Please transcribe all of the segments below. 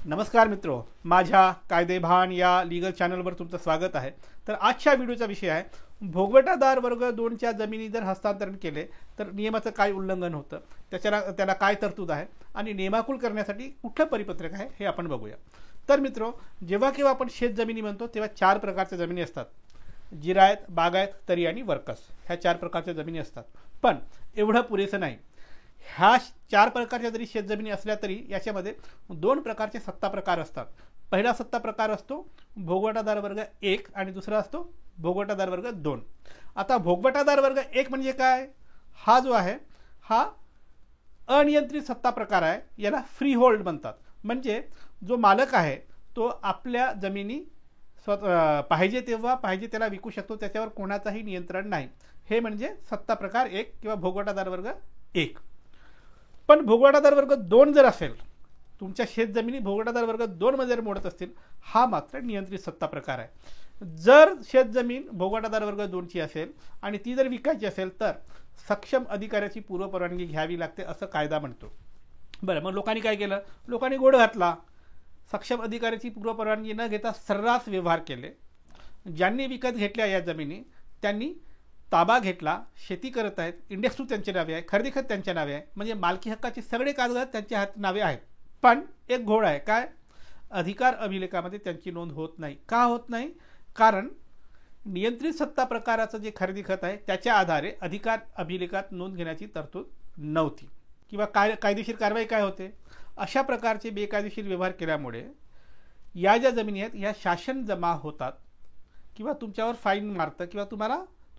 नमस्कार मित्रो, माझ्या कायदेभान या लीगल चॅनलवर तुमचं स्वागत आहे। तर आजच्या व्हिडिओचा विषय आहे भोगवटादार वर्ग 2च्या जमिनी जर हस्तांतरण केले तर नियमाचं काय उल्लंघन होतं, त्याला काय तरतूद आहे आणि नेमाकुल करण्यासाठी कुठलं परिपत्रक आहे हे आपण बघूया। तर मित्रो, जेव्हा केव्हा आपण शेत जमिनी म्हणतो तेव्हा 4 प्रकारच्या जमिनी असतात। जिरायत, बागायत, तरी आणि वर्कस ह्या 4 प्रकारच्या जमिनी असतात। पण एवढं पुरेसं नाही। ह्या 4 प्रकारच्या जरी शेतजमिनी असल्या तरी याच्यामध्ये 2 प्रकारचे सत्ता प्रकार असतात। पहिला सत्ता प्रकार असतो भोगवटादार वर्ग 1 आणि दुसरा असतो भोगवटादार वर्ग 2। आता भोगवटादार वर्ग 1 म्हणजे काय? हा जो आहे हा अनियंत्रित सत्ता प्रकार आहे, याला फ्री होल्ड म्हणतात। म्हणजे जो मालक आहे तो आपल्या जमिनी पाहिजे तेव्हा पाहिजे त्याला विकू शकतो, त्याच्यावर कोणाचाही नियंत्रण नाही। हे म्हणजे सत्ता प्रकार 1 किंवा भोगवटादार वर्ग 1। पण भोगवटादार वर्ग 2 जर असेल, तुमच्या शेतजमिनी भोगवटादार वर्ग 2 मध्ये जर मोडत असतील, हा मात्र नियंत्रित सत्ता प्रकार आहे। जर शेतजमीन भोगवटादार वर्ग 2 ची असेल आणि ती जर विकायची असेल तर सक्षम अधिकाऱ्याची पूर्व परवानगी घ्यावी लागते असं कायदा म्हणतो। बरं, मग लोकांनी काय केलं? लोकांनी गोड घातला। सक्षम अधिकाऱ्याची पूर्व परवानगी न घेता सर्रास व्यवहार केले। ज्यांनी विकत घेतल्या या जमिनी त्यांनी ताबा घेतला, शेती करत आहेत, इंडेक्स 2 त्यांच्या नावे आहे, खरेदी खत त्यांच्या नावे आहे, म्हणजे मालकी हक्काचे सगळे कागद त्यांच्या नावे आहेत। पण एक घोळ आहे, काय? अधिकार अभिलेखामध्ये त्यांची नोंद होत नाही। का होत नाही? कारण नियंत्रित सत्ता प्रकाराचं जे खरेदी खत आहे त्याच्या आधारे अधिकार अभिलेखात नोंद घेण्याची तरतूद नव्हती। किंवा कायदेशीर कारवाई काय होते? अशा प्रकारचे बेकायदेशीर व्यवहार केल्यामुळे या ज्या जमिनी आहेत ह्या शासन जमा होतात किंवा तुमच्यावर फाईन मारतं किंवा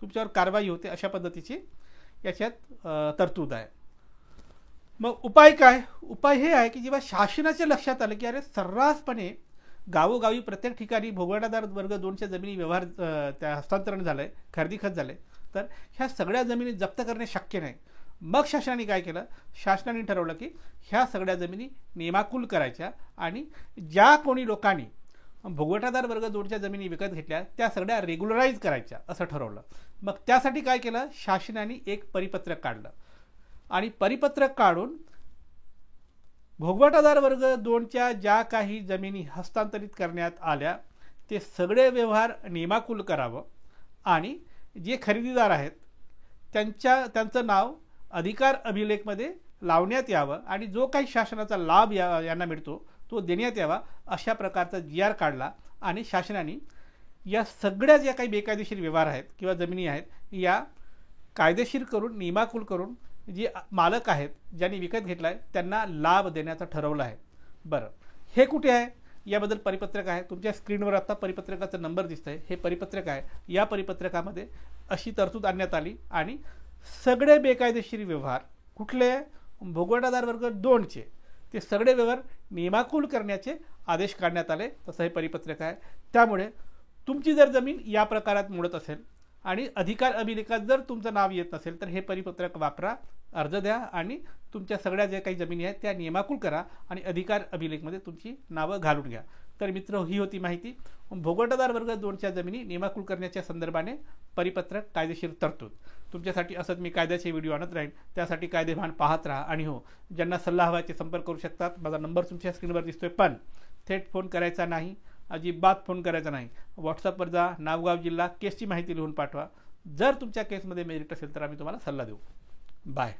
तुमच्यावर कारवाई होते। अशा पद्धतीची याच्यात तरतूद आहे। मग उपाय काय? उपाय हे आहे की जेव्हा शासनाच्या लक्षात आलं की अरे सर्रासपणे गावोगावी प्रत्येक ठिकाणी भोगवटादार वर्ग 2च्या जमिनी व्यवहार त्या हस्तांतरण झालंय, खरेदी खत झालंय, तर ह्या सगळ्या जमिनी जप्त करणे शक्य नाही। मग शासनाने काय केलं? शासनाने ठरवलं की ह्या सगळ्या जमिनी नेमाकुल करायच्या आणि ज्या कोणी लोकांनी भोगवटादार वर्ग 2च्या जमिनी विकत घेतल्या त्या सगळ्या रेग्युलराइज करायच्या असं ठरवलं। मग त्यासाठी काय केलं? शासनाने एक परिपत्रक काढलं आणि परिपत्रक काढून भोगवटादार वर्ग 2च्या ज्या काही जमिनी हस्तांतरित करण्यात आल्या ते सगळे व्यवहार नेमाकुल करावं आणि जे खरेदीदार आहेत त्यांचं नाव अधिकार अभिलेखमध्ये लावण्यात यावं आणि जो काही शासनाचा लाभ यांना मिळतो तो देण्यात यावा, अशा प्रकारचा GR काढला। आणि शासनाने या सगळ्या ज्या काही बेकायदेशीर व्यवहार आहेत किंवा जमिनी आहेत या कायदेशीर करून नेमाकुल करून जे मालक आहेत ज्यांनी विकत घेतला आहे त्यांना लाभ देण्याचं ठरवलं आहे। बरं, हे कुठे आहे? याबद्दल परिपत्रक आहे, तुमच्या स्क्रीनवर आता परिपत्रकाचा नंबर दिसतोय, हे परिपत्रक आहे। या परिपत्रकामध्ये अशी तरतूद आणण्यात आली आणि सगळे बेकायदेशीर व्यवहार कुठले? भोगवटादार वर्ग 2चे ते सगळे व्यवहार नेमाकुल करण्याचे आदेश काढण्यात आले। तसं हे परिपत्रक आहे। त्यामुळे तुमची जर जमीन या प्रकारात मोडत असेल आणि अधिकार अभिलेखात जर तुमचं नाव येत नसेल तर हे परिपत्रक वापरा, अर्ज द्या आणि तुमच्या सगळ्या ज्या काही जमिनी आहेत त्या नेमाकुल करा आणि अधिकार अभिलेखमध्ये तुमची नावं घालून घ्या। तर मित्र, ही होती माहिती भोगवटादार वर्ग 2च्या जमिनी नेमाकुल करण्याच्या संदर्भाने परिपत्रक कायदेशीर तरतूद। तुमच्यासाठी असंच मी कायद्याचे व्हिडिओ आणत राहीन, त्यासाठी कायदेभान पाहत राहा। आणि हो, ज्यांना सल्ला हवा ते संपर्क करू शकतात। माझा नंबर तुमच्या स्क्रीनवर दिसतोय, पण थेट फोन करायचा नाही, अजिबात फोन करायचा नाही। व्हॉट्सअपवर जा, नाव गाव जिल्हा केसची माहिती लिहून पाठवा। जर तुमच्या केसमध्ये मेरिट असेल तर आम्ही तुम्हाला सल्ला देऊ। बाय।